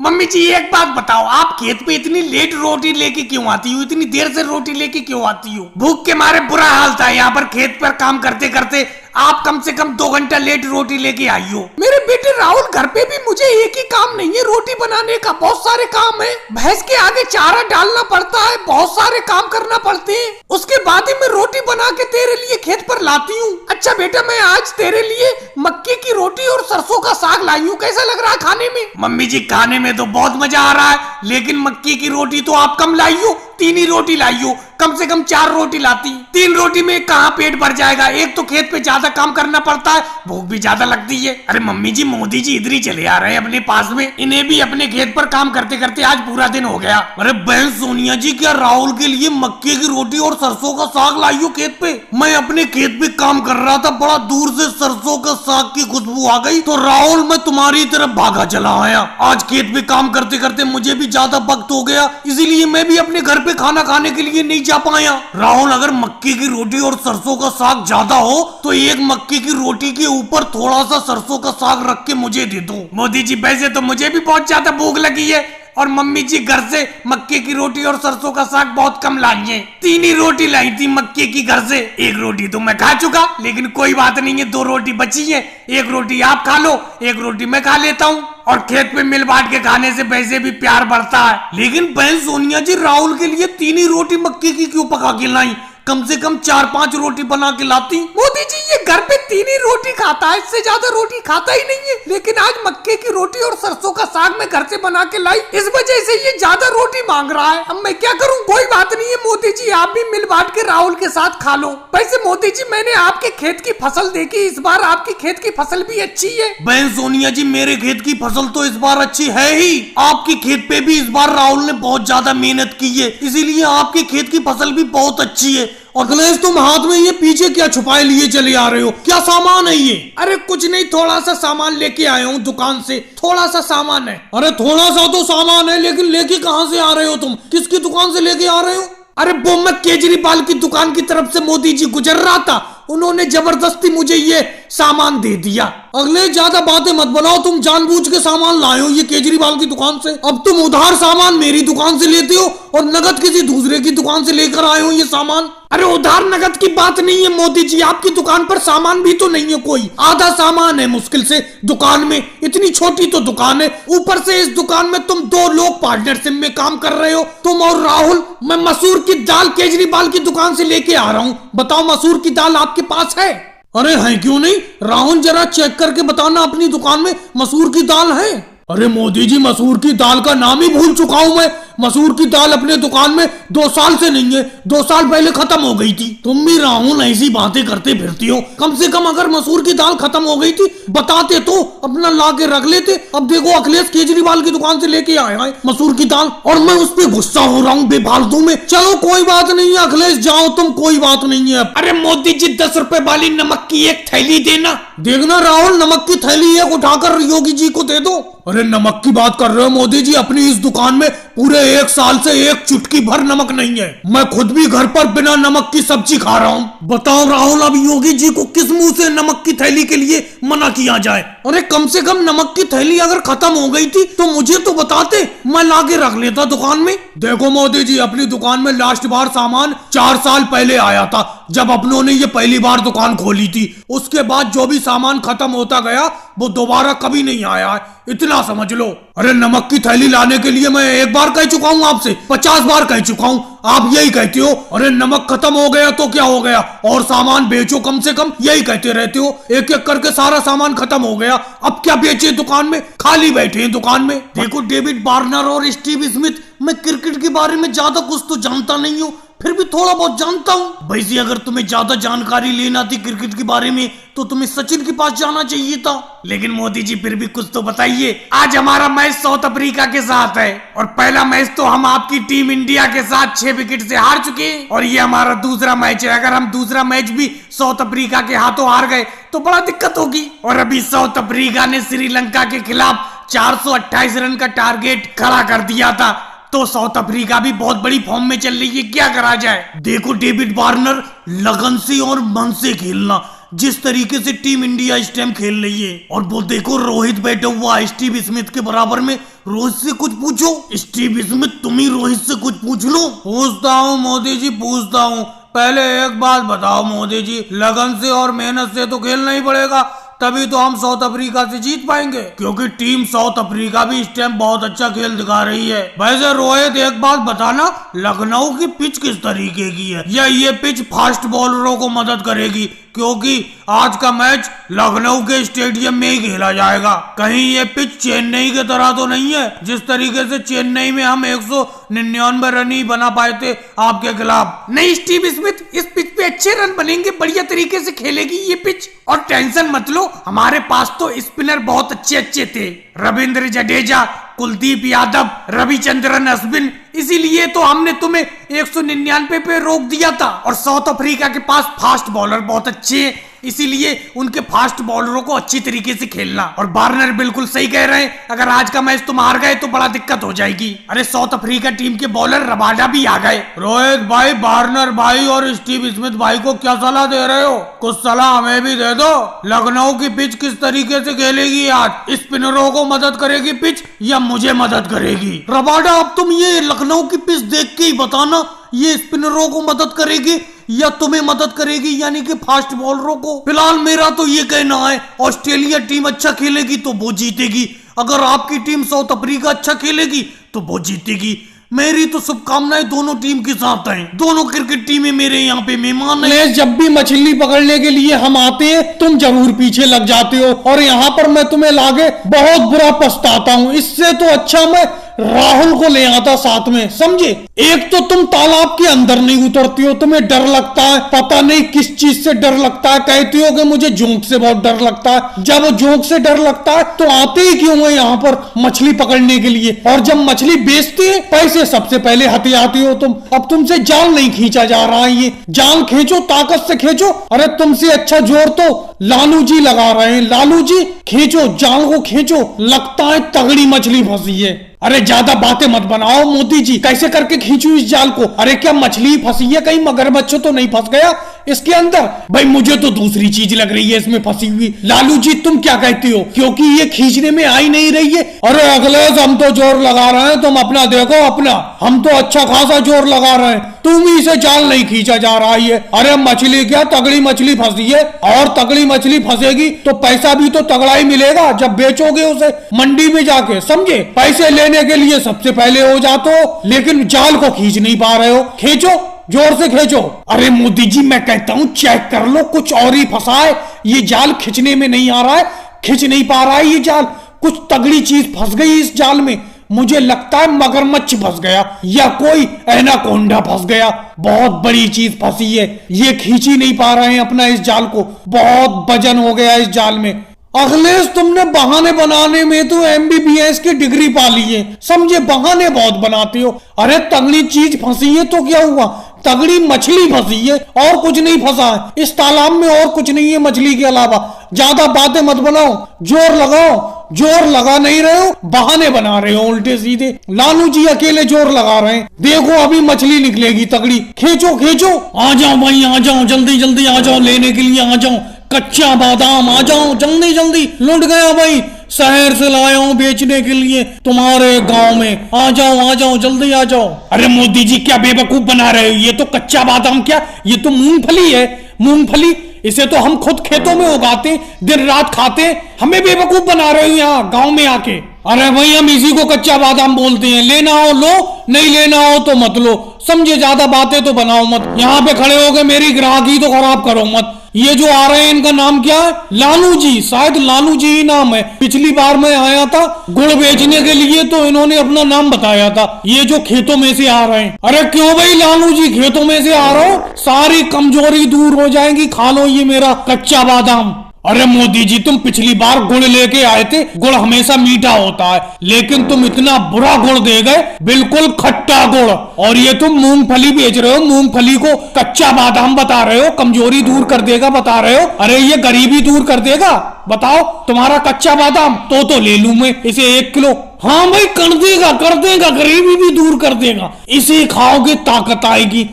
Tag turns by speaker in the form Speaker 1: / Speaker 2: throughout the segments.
Speaker 1: Mummy जी एक बात बताओ, आप खेत पे इतनी लेट रोटी लेके क्यों आती हो? इतनी देर से रोटी लेके क्यों आती हो? भूख के मारे बुरा हाल था यहाँ पर खेत पर काम करते करते। आप कम से कम 2 घंटा लेट रोटी लेके आई हो। मेरे बेटे राहुल, घर पे भी मुझे एक ही काम नहीं है रोटी बनाने का, बहुत सारे काम है। भैंस के आगे चारा डालना पड़ता है, बहुत सारे काम करना पड़ते हैं। उसके बाद ही मैं रोटी बना के तेरे लिए खेत पर लाती हूँ। अच्छा बेटा, मैं आज तेरे लिए मक्के की रोटी और सरसों का साग लाई हूँ। कैसा लग रहा है खाने में? मम्मी जी खाने में तो बहुत मजा आ रहा है, लेकिन मक्के की रोटी तो आप कम लाई हो, 3 ही रोटी लाई हो। कम से कम 4 रोटी लाती। 3 रोटी में कहाँ पेट भर जाएगा? एक तो खेत पे ज्यादा काम करना पड़ता है, भूख भी ज्यादा लगती है। अरे मम्मी जी, मोदी जी इधर ही चले आ रहे हैं अपने पास में। इन्हें भी अपने खेत पर काम करते करते आज पूरा दिन हो गया। अरे बहन सोनिया जी, क्या राहुल के लिए मक्के की रोटी और सरसों का साग लाई हो खेत पे? मैं अपने खेत पे काम कर रहा था, बड़ा दूर से सरसों का साग की खुशबू आ गई तो राहुल मैं तुम्हारी तरफ भागा चला आया। आज खेत पे काम करते करते मुझे भी ज्यादा वक्त हो गया, इसीलिए मैं भी अपने घर पे खाना खाने के लिए नहीं जा पाया। राहुल, अगर मक्के की रोटी और सरसों का साग ज्यादा हो तो एक मक्के की रोटी के ऊपर थोड़ा सा सरसों का साग रख के मुझे दे दो। मोदी जी वैसे तो मुझे भी बहुत ज्यादा भूख लगी है, और मम्मी जी घर से मक्के की रोटी और सरसों का साग बहुत कम लाई है। 3 ही रोटी लाई थी मक्के की घर से। 1 रोटी तो मैं खा चुका, लेकिन कोई बात नहीं है, 2 रोटी बची है। 1 रोटी आप खा लो, 1 रोटी मैं खा लेता हूँ। और खेत पे मिल बांट के खाने से वैसे भी प्यार बढ़ता है। लेकिन बहन सोनिया जी, राहुल के लिए 3 ही रोटी मक्के की क्यों पका के लाई? कम से कम 4-5 रोटी बना के लाती। मोदी जी, ये घर पे 3 ही रोटी खाता है, इससे ज्यादा रोटी खाता ही नहीं है। लेकिन आज मक्के की रोटी और सरसों का साग मैं घर से बना के लाई, इस वजह से ये ज्यादा रोटी मांग रहा है। अब मैं क्या करूं? कोई बात नहीं है मोदी जी, आप भी मिल बांट के राहुल के साथ खा लो। वैसे मोदी जी, मैंने आपके खेत की फसल देखी, इस बार आपकी खेत की फसल भी अच्छी है। बहन सोनिया जी, मेरे खेत की फसल तो इस बार अच्छी है ही। आपके खेत पे भी इस बार राहुल ने बहुत ज्यादा मेहनत की है, इसीलिए आपके खेत की फसल भी बहुत अच्छी है। अखिलेश, तुम हाथ में ये पीछे क्या छुपाए लिए चले आ रहे हो? क्या सामान है ये? अरे कुछ नहीं, थोड़ा सा सामान लेके आया हूँ दुकान से, थोड़ा सा सामान है। अरे थोड़ा सा तो सामान है, लेकिन लेके कहाँ से आ रहे हो तुम? किसकी दुकान से लेके आ रहे हो? अरे वो मैं केजरीवाल की दुकान की तरफ से मोदी जी गुजर रहा था, उन्होंने जबरदस्ती मुझे ये सामान दे दिया। अगले ज्यादा बातें मत बनाओ, तुम जानबूझ के सामान लाए हो ये केजरीवाल की दुकान से। अब तुम उधार सामान मेरी दुकान से लेते हो और नगद किसी दूसरे की दुकान से लेकर आए हो ये सामान। अरे उधार नगद की बात नहीं है मोदी जी, आपकी दुकान पर सामान भी तो नहीं है कोई, आधा सामान है मुश्किल से दुकान में। इतनी छोटी तो दुकान है, ऊपर से इस दुकान में तुम 2 लोग पार्टनरशिप में काम कर रहे हो, तुम और राहुल। मैं मसूर की दाल केजरीवाल की दुकान से लेके आ रहा हूँ, बताओ मसूर की दाल आपके पास है? अरे है क्यों नहीं, राहुल जरा चेक करके बताना अपनी दुकान में मसूर की दाल है। अरे मोदी जी, मसूर की दाल का नाम ही भूल चुका हूँ मैं। मसूर की दाल अपने दुकान में 2 साल से नहीं है, 2 साल पहले खत्म हो गई थी। तुम भी राहुल ऐसी बातें करते फिरती हो, कम से कम अगर मसूर की दाल खत्म हो गई थी बताते तो अपना ला के रख लेते। अब देखो अखिलेश केजरीवाल की दुकान से लेके आया है मसूर की दाल, और मैं उस पर गुस्सा हो रहा हूँ बेफालतू में। चलो कोई बात नहीं है अखिलेश, जाओ तुम, कोई बात नहीं है। अरे मोदी जी, 10 रुपए वाली नमक की एक थैली देना। देखना राहुल, नमक की थैली एक उठाकर योगी जी को दे दो। अरे नमक की बात कर रहे हो मोदी जी? अपनी इस दुकान में पूरे 1 साल से एक चुटकी भर नमक नहीं है। मैं खुद भी घर पर बिना नमक की सब्जी खा रहा हूँ। बताओ राहुल, अब योगी जी को किस मुंह से नमक की थैली के लिए मना किया जाए? अरे कम से कम नमक की थैली अगर खत्म हो गई थी तो मुझे तो बताते, मैं ला के रख लेता दुकान में। देखो मोदी जी, अपनी दुकान में लास्ट बार सामान 4 साल पहले आया था, जब अपनों ने ये पहली बार दुकान खोली थी। उसके बाद जो भी सामान खत्म होता गया वो दोबारा कभी नहीं आया है, इतना समझ लो। अरे नमक की थैली लाने के लिए मैं 1 बार कह चुका हूँ आपसे, 50 बार कह चुका हूँ, आप यही कहते हो अरे नमक खत्म हो गया तो क्या हो गया, और सामान बेचो कम से कम, यही कहते रहते हो। एक एक करके सारा सामान खत्म हो गया, अब क्या बेचे? दुकान में खाली बैठे हैं दुकान में। देखो डेविड वार्नर और स्टीव स्मिथ, मैं क्रिकेट के बारे में ज्यादा कुछ तो जानता नहीं हूँ, फिर भी थोड़ा बहुत जानता हूँ। वैसे अगर तुम्हें ज्यादा जानकारी लेना थी क्रिकेट के बारे में तो तुम्हें सचिन के पास जाना चाहिए था। लेकिन मोदी जी फिर भी कुछ तो बताइए। आज हमारा मैच साउथ अफ्रीका के साथ है, और पहला मैच तो हम आपकी टीम इंडिया के साथ 6 विकेट से हार चुके हैं, और ये हमारा दूसरा मैच है। अगर हम दूसरा मैच भी साउथ अफ्रीका के हाथों हार गए तो बड़ा दिक्कत होगी। और अभी साउथ अफ्रीका ने श्रीलंका के खिलाफ 428 रन का टारगेट खड़ा कर दिया था, तो साउथ अफ्रीका भी बहुत बड़ी फॉर्म में चल रही है, क्या करा जाए? देखो डेविड वार्नर, लगन से और मन से खेलना, जिस तरीके से टीम इंडिया इस टाइम खेल रही है। और वो देखो रोहित बैठा हुआ स्टीव स्मिथ के बराबर में। रोहित से कुछ पूछो। स्टीव स्मिथ तुम ही रोहित से कुछ पूछ लो। पूछता हूँ मोदी जी, पूछता हूँ। पहले एक बात बताओ मोदी जी, लगन से और मेहनत से तो खेलना ही पड़ेगा, तभी तो हम साउथ अफ्रीका से जीत पाएंगे, क्योंकि टीम साउथ अफ्रीका भी इस टाइम बहुत अच्छा खेल दिखा रही है। वैसे रोहित एक बात बताना, लखनऊ की पिच किस तरीके की है? या ये पिच फास्ट बॉलरों को मदद करेगी? क्योंकि आज का मैच लखनऊ के स्टेडियम में ही खेला जाएगा। कहीं ये पिच चेन्नई की तरह तो नहीं है, जिस तरीके से चेन्नई में हम 199 रन ही बना पाए थे आपके खिलाफ। नहीं स्टीव स्मिथ, इस पिच पे अच्छे रन बनेंगे, बढ़िया तरीके से खेलेगी ये पिच। और टेंशन मत लो, हमारे पास तो स्पिनर बहुत अच्छे अच्छे थे, रविंद्र जडेजा, कुलदीप यादव, रविचंद्रन अश्विन, इसीलिए तो हमने तुम्हें 199 पे रोक दिया था। और साउथ अफ्रीका के पास फास्ट बॉलर बहुत अच्छे हैं, इसीलिए उनके फास्ट बॉलरों को अच्छी तरीके से खेलना। और वार्नर बिल्कुल सही कह रहे हैं, अगर आज का मैच तुम हार गए तो बड़ा दिक्कत हो जाएगी। अरे साउथ अफ्रीका टीम के बॉलर रबाडा भी आ गए। रोहित भाई, वार्नर भाई और स्टीव स्मिथ भाई को क्या सलाह दे रहे हो? कुछ सलाह हमें भी दे दो। लखनऊ की पिच किस तरीके से खेलेगी आज? स्पिनरों को मदद करेगी पिच या मुझे मदद करेगी? रबाडा, अब तुम ये लखनऊ की पिच देख के ही बताना, ये स्पिनरों को मदद करेगी या तुम्हें मदद करेगी, यानी कि फास्ट बॉलरों को। फिलहाल मेरा तो ये कहना है, ऑस्ट्रेलिया टीम अच्छा खेलेगी तो वो जीतेगी, अगर आपकी टीम साउथ अफ्रीका अच्छा खेलेगी तो वो जीतेगी। मेरी तो शुभकामनाएं दोनों टीम के साथ हैं। दोनों क्रिकेट टीमें मेरे यहाँ पे मेहमान हैं। जब भी मछली पकड़ने के लिए हम आते हैं तुम जरूर पीछे लग जाते हो, और यहाँ पर मैं तुम्हें लागे बहुत बुरा पछताता हूँ। इससे तो अच्छा मैं राहुल को ले आता साथ में, समझे? एक तो तुम तालाब के अंदर नहीं उतरती हो, तुम्हें डर लगता है, पता नहीं किस चीज से डर लगता है। कहती हो कि मुझे जोंक से बहुत डर लगता है। जब जोंक से डर लगता है तो आते ही क्यों है यहाँ पर मछली पकड़ने के लिए? और जब मछली बेचते हैं पैसे सबसे पहले हथियाती हो तुम। अब तुमसे जाल नहीं खींचा जा रहा है, ये जाल खींचो, ताकत से खींचो। अरे तुमसे अच्छा जोर तो लालू जी लगा रहे हैं। लालू जी खींचो, जाल को खींचो, लगता है तगड़ी मछली फंसी है। अरे ज्यादा बातें मत बनाओ मोदी जी, कैसे करके खींचू इस जाल को? अरे क्या मछली फंसी है? कहीं मगरमच्छ तो नहीं फंस गया इसके अंदर? भाई मुझे तो दूसरी चीज लग रही है इसमें फंसी हुई। लालू जी तुम क्या कहते हो? क्योंकि ये खींचने में आई नहीं रही है। अरे अखिलेश, हम तो जोर लगा रहे हैं, तुम अपना देखो अपना। हम तो अच्छा खासा जोर लगा रहे हैं, तुम ही से जाल नहीं खींचा जा रहा है। अरे मछली क्या, तगड़ी मछली फंसी है, और तगड़ी मछली फंसेगी तो पैसा भी तो तगड़ा ही मिलेगा जब बेचोगे उसे मंडी में जाके, समझे? पैसे लेने के लिए सबसे पहले हो जाते हो, लेकिन जाल को खींच नहीं पा रहे हो। खींचो, जोर से खींचो। अरे मोदी जी मैं कहता हूँ चेक कर लो, कुछ और ही फंसा है। ये जाल खींचने में नहीं आ रहा है, खींच नहीं पा रहा है ये जाल। कुछ तगड़ी चीज फंस गई इस जाल में। मुझे लगता है मगरमच्छ फंस गया या कोई एनाकोंडा फंस गया। बहुत बड़ी चीज फंसी है, ये खींच ही नहीं पा रहे हैं अपना इस जाल को। बहुत वजन हो गया इस जाल में। अखिलेश तुमने बहाने बनाने में तो MBBS की डिग्री पा ली है, समझे? बहाने बहुत बनाते हो। अरे तगड़ी चीज फंसी है तो क्या हुआ? तगड़ी मछली फंसी है, और कुछ नहीं फंसा है इस तालाब में, और कुछ नहीं है मछली के अलावा। ज्यादा बातें मत बनाओ, जोर लगाओ। जोर लगा नहीं रहे हो, बहाने बना रहे हो उल्टे सीधे। लालू जी अकेले जोर लगा रहे हैं, देखो अभी मछली निकलेगी तगड़ी। खींचो खींचो, आ जाओ भाई, आ जाओ, जल्दी जल्दी आ जाओ, लेने के लिए आ जाओ। कच्चा बादाम आ जाओ, जल्दी जल्दी। लुट गया भाई, शहर से लाया हूँ बेचने के लिए तुम्हारे गांव में। आ जाओ जल्दी आ जाओ। अरे मोदी जी क्या बेवकूफ बना रहे हो? ये तो कच्चा बादाम क्या, ये तो मूंगफली है। मूंगफली, इसे तो हम खुद खेतों में उगाते, दिन रात खाते। हमें बेवकूफ बना रहे हो यहाँ गांव में आके। अरे भाई हम इसी को कच्चा बादाम बोलते हैं। लेना हो लो, नहीं लेना हो तो मत लो, समझे? ज्यादा बातें तो बनाओ मत। यहाँ पे खड़े होकर मेरी ग्राहकी तो खराब करो मत। ये जो आ रहे हैं इनका नाम क्या है? लालू जी, शायद लालू जी ही नाम है। पिछली बार मैं आया था गुड़ बेचने के लिए तो इन्होंने अपना नाम बताया था। ये जो खेतों में से आ रहे हैं। अरे क्यों भाई लालू जी खेतों में से आ रहा हो? सारी कमजोरी दूर हो जाएंगी, खा लो ये मेरा कच्चा बादाम। अरे मोदी जी तुम पिछली बार गुड़ लेके आए थे, गुड़ हमेशा मीठा होता है, लेकिन तुम इतना बुरा गुड़ दे गए, बिल्कुल खट्टा गुड़। और ये तुम मूंगफली बेच रहे हो, मूंगफली को कच्चा बादाम बता रहे हो, कमजोरी दूर कर देगा बता रहे हो। अरे ये गरीबी दूर कर देगा? बताओ, तुम्हारा कच्चा बादाम तो ले लूं मैं इसे 1 किलो। हाँ भाई कर देगा, गरीबी भी दूर कर देगा। इसे खाओगे ताकत आएगी,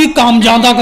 Speaker 1: काम ज्यादा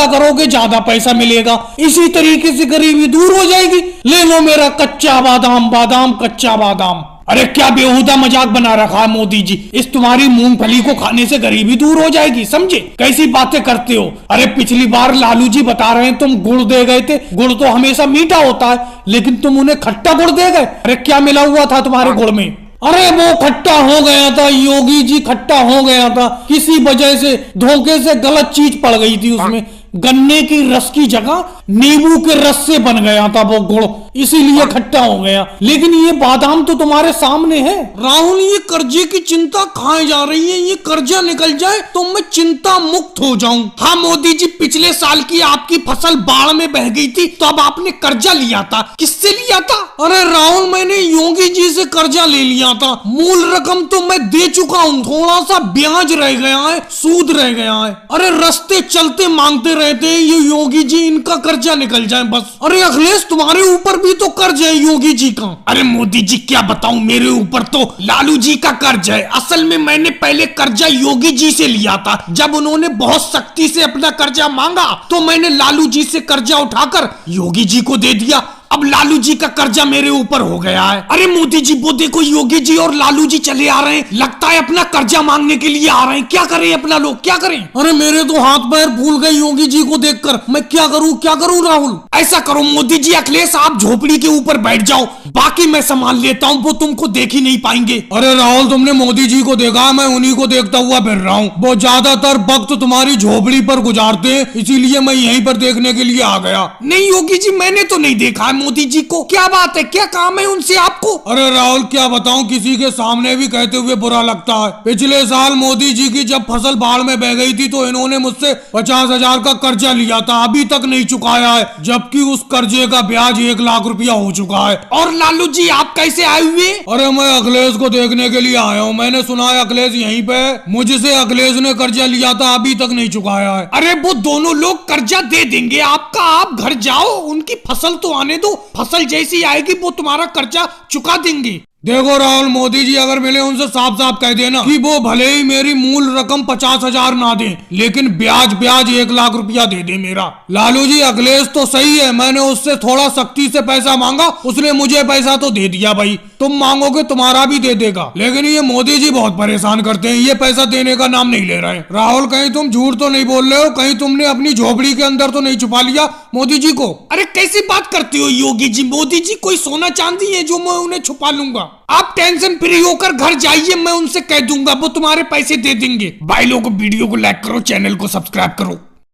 Speaker 1: करोगे ज्यादा पैसा मिलेगा, इसी तरीके से गरीबी दूर हो जाएगी। ले लो मेरा कच्चा बादाम, कच्चा बादाम। अरे क्या बेहुदा मजाक बना रखा है मोदी जी, इस तुम्हारी मूंगफली को खाने से गरीबी दूर हो जाएगी, समझे? कैसी बातें करते हो? अरे पिछली बार लालू जी बता रहे हैं तुम गुड़ दे गए थे, गुड़ तो हमेशा मीठा होता है, लेकिन तुम उन्हें खट्टा गुड़ दे गए। अरे क्या मिला हुआ था तुम्हारे गुड़ में? अरे वो खट्टा हो गया था योगी जी, खट्टा हो गया था, किसी वजह से धोखे से गलत चीज पड़ गई थी उसमें। गन्ने की रस की जगह नींबू के रस से बन गया था वो गुड़, इसीलिए खट्टा हो गया। लेकिन ये बादाम तो तुम्हारे सामने है। राहुल, ये कर्जे की चिंता खाए जा रही है, ये कर्जा निकल जाए तो मैं चिंता मुक्त हो जाऊं। हाँ मोदी जी, पिछले साल की आपकी फसल बाढ़ में बह गई थी तो अब आपने कर्जा लिया था, किससे लिया था? अरे राहुल, मैंने योगी जी से कर्जा ले लिया था, मूल रकम तो मैं दे चुका हूँ, थोड़ा सा ब्याज रह गया है, सूद रह गया है। अरे रास्ते चलते मांगते रहते हैं ये योगी जी, इनका कर्जा निकल जाए बस। अरे अखिलेश, तुम्हारे ऊपर भी तो कर्ज है योगी जी का। अरे मोदी जी क्या बताऊं, मेरे ऊपर तो लालू जी का कर्ज है। असल में मैंने पहले कर्जा योगी जी से लिया था, जब उन्होंने बहुत सख्ती से अपना कर्जा मांगा तो मैंने लालू जी से कर्जा उठाकर योगी जी को दे दिया। अब लालू जी का कर्जा मेरे ऊपर हो गया है। अरे मोदी जी, वो देखो योगी जी और लालू जी चले आ रहे हैं, लगता है अपना कर्जा मांगने के लिए आ रहे हैं। क्या करें अपना लोग, क्या करें? अरे मेरे तो हाथ पैर फूल गए योगी जी को देखकर, मैं क्या करूं राहुल? ऐसा करो मोदी जी, अखिलेश आप झोपड़ी के ऊपर बैठ जाओ, बाकी मैं संभाल लेता हूँ, वो तुमको देख ही नहीं पाएंगे। अरे राहुल, तुमने मोदी जी को देखा, मैं उन्हीं को देखता हुआ फिर रहा हूँ। वो ज्यादातर वक्त तुम्हारी झोपड़ी पर गुजारते हैं, इसीलिए मैं यहीं पर देखने के लिए आ गया। नहीं योगी जी, मैंने तो नहीं देखा है मोदी जी को। क्या बात है, क्या काम है उनसे आपको? अरे राहुल, क्या बताऊं, किसी के सामने भी कहते हुए बुरा लगता है। पिछले साल मोदी जी की जब फसल बाढ़ में बह गई थी तो इन्होंने मुझसे 50,000 का कर्जा लिया था, अभी तक नहीं चुकाया है, जबकि उस कर्जे का ब्याज 1 लाख रुपया हो चुका है। और लालू जी आप कैसे आए हुए? अरे मैं अखिलेश को देखने के लिए आया हूँ, मैंने सुना है अखिलेश यहीं पे, मुझसे अखिलेश ने कर्जा लिया था, अभी तक नहीं चुकाया है। अरे वो दोनों लोग कर्जा दे देंगे आपका, आप घर जाओ, उनकी फसल तो आने दो, फसल जैसी आएगी वो तुम्हारा कर्जा चुका देंगे। देखो राहुल, मोदी जी अगर मिले उनसे साफ साफ कह देना कि वो भले ही मेरी मूल रकम 50,000 ना दे, लेकिन ब्याज 1 लाख रुपया दे दे मेरा। लालू जी, अखिलेश तो सही है, मैंने उससे थोड़ा सख्ती से पैसा मांगा, उसने मुझे पैसा तो दे दिया भाई, तुम मांगोगे तुम्हारा भी दे देगा। लेकिन ये मोदी जी बहुत परेशान करते हैं, ये पैसा देने का नाम नहीं ले रहे। राहुल, कहीं तुम झूठ तो नहीं बोल रहे हो, कहीं तुमने अपनी झोपड़ी के अंदर तो नहीं छुपा लिया मोदी जी को? अरे कैसी बात करती हो योगी जी, मोदी जी कोई सोना चांदी है जो मैं उन्हें छुपा लूंगा? आप टेंशन फ्री होकर घर जाइए, मैं उनसे कह दूंगा, वो तुम्हारे पैसे दे देंगे। भाई लोगों, वीडियो को लाइक करो, चैनल को सब्सक्राइब करो।